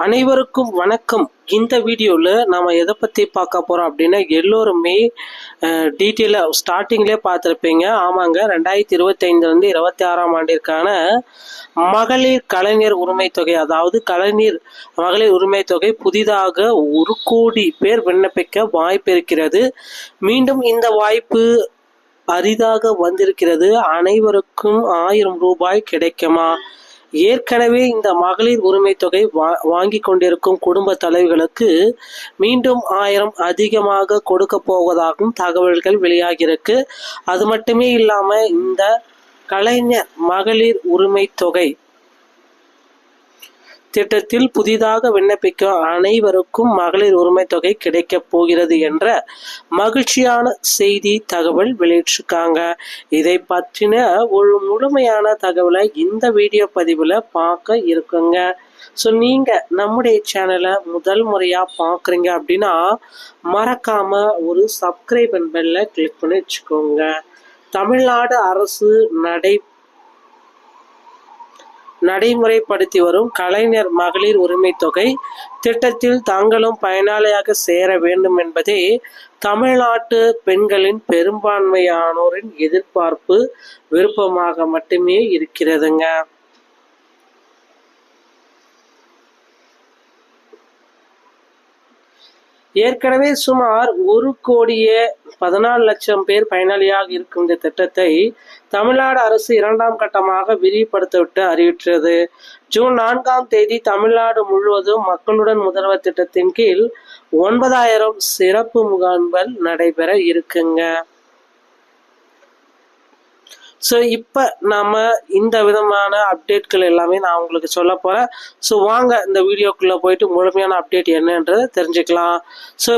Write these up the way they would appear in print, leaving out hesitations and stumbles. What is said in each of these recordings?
அனைவருக்கும் வணக்கம். இந்த வீடியோவில் நாம் எதை பற்றி பார்க்க போகிறோம் அப்படின்னா, எல்லோருமே டீட்டெயிலாக ஸ்டார்டிங்லேயே பார்த்துருப்பீங்க. ஆமாங்க, 2025 26ஆம் ஆண்டிற்கான மகளிர் கலைஞர் உரிமை தொகை, அதாவது கலைஞர் மகளிர் உரிமை தொகை புதிதாக 1 கோடி பேர் விண்ணப்பிக்க வாய்ப்பு இருக்கிறது. மீண்டும் இந்த வாய்ப்பு அரிதாக வந்திருக்கிறது. அனைவருக்கும் 1000 ரூபாய் கிடைக்குமா? ஏற்கனவே இந்த மகளிர் உரிமை தொகை வாங்கி கொண்டிருக்கும் குடும்ப தலைவிகளுக்கு மீண்டும் 1000 அதிகமாக கொடுக்க போவதாகவும் தகவல்கள் வெளியாகியிருக்கு. அது மட்டுமே இல்லாம இந்த கலைஞர் மகளிர் உரிமை தொகை திட்டத்தில் புதிதாக விண்ணப்பிக்கும் அனைவருக்கும் மகளிர் உரிமை தொகை கிடைக்கப் போகிறது என்ற மகிழ்ச்சியான செய்தி தகவல் வெளியிட்டிருக்காங்க. இதை பற்றின ஒரு முழுமையான தகவலை இந்த வீடியோ பதிவில் பார்க்க இருக்குங்க. ஸோ நீங்கள் நம்முடைய சேனலை முதல் முறையாக பார்க்குறீங்க அப்படின்னா மறக்காம ஒரு சப்ஸ்கிரைப் பெல்லை கிளிக் பண்ணி வச்சுக்கோங்க. தமிழ்நாடு அரசு நடைமுறைப்படுத்தி வரும் கலைஞர் மகளிர் உரிமை தொகை திட்டத்தில் தாங்களும் பயனாளியாக சேர வேண்டும் என்பதே தமிழ்நாட்டு பெண்களின் பெரும்பான்மையானோரின் எதிர்பார்ப்பு, விருப்பமாக மட்டுமே இருக்கிறதுங்க. ஏற்கனவே சுமார் 1,14,00,000 பேர் பயனாளியாக இருக்கும் இந்த திட்டத்தை தமிழ்நாடு அரசு 2ஆம் கட்டமாக விரிவுபடுத்திவிட்டு அறிவித்தது. ஜூன் 4ஆம் தேதி தமிழ்நாடு முழுவதும் மக்களுடன் முதல்வர் திட்டத்தின் கீழ் 9,000 சிறப்பு முகாம்கள் நடைபெற இருக்குங்க. ஸோ இப்போ நம்ம இந்த விதமான அப்டேட்கள் எல்லாமே நான் உங்களுக்கு சொல்ல போகிறேன். ஸோ வாங்க இந்த வீடியோக்குள்ளே போயிட்டு முழுமையான அப்டேட் என்னன்றதை தெரிஞ்சுக்கலாம். ஸோ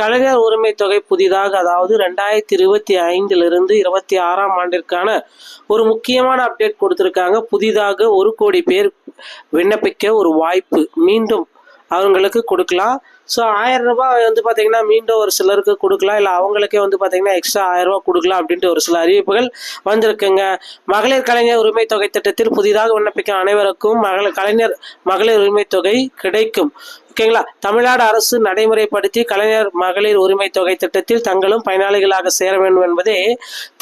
கலைஞர் உரிமை தொகை புதிதாக, அதாவது 2025 26ஆம் ஆண்டிற்கான ஒரு முக்கியமான அப்டேட் கொடுத்துருக்காங்க. புதிதாக 1 கோடி பேர் விண்ணப்பிக்க ஒரு வாய்ப்பு மீண்டும் அவங்களுக்கு கொடுக்கலாம். ஸோ 1000 ரூபாய் பார்த்தீங்கன்னா மீண்டும் ஒரு சிலருக்கு கொடுக்கலாம், இல்லை அவங்களுக்கே பார்த்தீங்கன்னா எக்ஸ்ட்ரா 1000 ரூபாய் கொடுக்கலாம் அப்படின்ட்டு ஒரு சில அறிவிப்புகள் வந்திருக்குங்க. மகளிர் கலைஞர் உரிமை தொகை திட்டத்தில் புதிதாக விண்ணப்பிக்கும் அனைவருக்கும் கலைஞர் மகளிர் உரிமை தொகை கிடைக்கும். ஓகேங்களா? தமிழ்நாடு அரசு நடைமுறைப்படுத்தி கலைஞர் மகளிர் உரிமை தொகை திட்டத்தில் தங்களும் பயனாளிகளாக சேர வேண்டும் என்பதே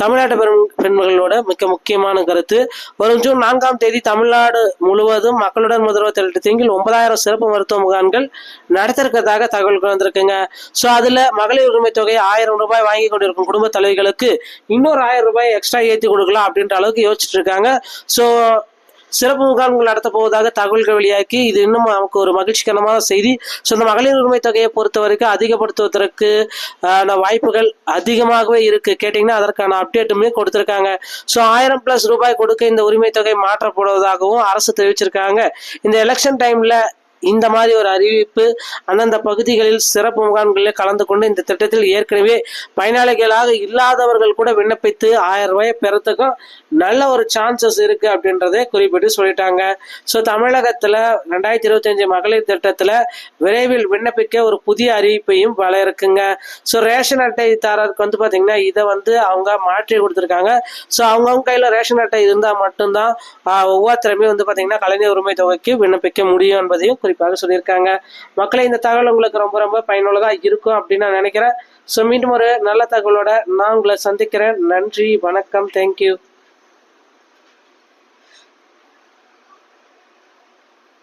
தமிழ்நாட்டு பெண்களோட மிக முக்கியமான கருத்து. வரும் ஜூன் 4ஆம் தேதி தமிழ்நாடு முழுவதும் மக்களுடன் முதல்வர் திட்டத்தின் கீழ் 9,000 சிறப்பு மருத்துவ முகாம்கள் நடத்திருக்கிறதாக தகவல்கள் வந்திருக்குங்க. ஸோ அதில் மகளிர் உரிமை தொகை 1000 ரூபாய் வாங்கி கொண்டிருக்கும் குடும்ப தலைவிகளுக்கு இன்னொரு 1000 ரூபாய் எக்ஸ்ட்ரா ஏற்றி கொடுக்கலாம் அப்படின்ற அளவுக்கு யோசிச்சுட்டு இருக்காங்க. ஸோ சிறப்பு முகாம்கள் நடத்த போவதாக தகவல்கள் வெளியாக்கி இது இன்னும் நமக்கு ஒரு மகிழ்ச்சிகரமான செய்தி. ஸோ இந்த மகளிர் உரிமை தொகையை பொறுத்த வரைக்கும் அதிகப்படுத்துவதற்கு வாய்ப்புகள் அதிகமாகவே இருக்கு. கேட்டிங்கன்னா அதற்கான அப்டேட்டுமே கொடுத்துருக்காங்க. ஸோ 1000+ ரூபாய் கொடுக்க இந்த உரிமை தொகை மாற்றப்படுவதாகவும் அரசு தெரிவிச்சிருக்காங்க. இந்த எலெக்ஷன் டைம்ல இந்த மாதிரி ஒரு அறிவிப்பு அந்தந்த பகுதிகளில் சிறப்பு முகாம்களில் கலந்து கொண்டு இந்த திட்டத்தில் ஏற்கனவே பயனாளிகளாக இல்லாதவர்கள் கூட விண்ணப்பித்து 1000 ரூபாயை பெறத்துக்கும் நல்ல ஒரு சான்சஸ் இருக்கு அப்படின்றதை குறிப்பிட்டு சொல்லிட்டாங்க. ஸோ தமிழகத்தில் 2025 மகளிர் திட்டத்தில் விரைவில் விண்ணப்பிக்க ஒரு புதிய அறிவிப்பையும் வர இருக்குங்க. ஸோ ரேஷன் அட்டைதாரருக்கு பார்த்தீங்கன்னா இதை அவங்க மாற்றி கொடுத்துருக்காங்க. ஸோ அவங்கவுங்க கையில் ரேஷன் அட்டை இருந்தால் மட்டும்தான் ஒவ்வொருத்தருமே பார்த்தீங்கன்னா கலைஞர் உரிமை தொகைக்கு விண்ணப்பிக்க முடியும் என்பதையும் குறிப்பாக சொல்லியிருக்காங்க. மக்களை, இந்த தகவல் உங்களுக்கு ரொம்ப ரொம்ப பயனுள்ளதா இருக்கும் அப்படின்னு நான் நினைக்கிறேன். ஸோ மீண்டும் ஒரு நல்ல தகவலோட நான் உங்களை சந்திக்கிறேன். நன்றி, வணக்கம், தேங்க்யூ.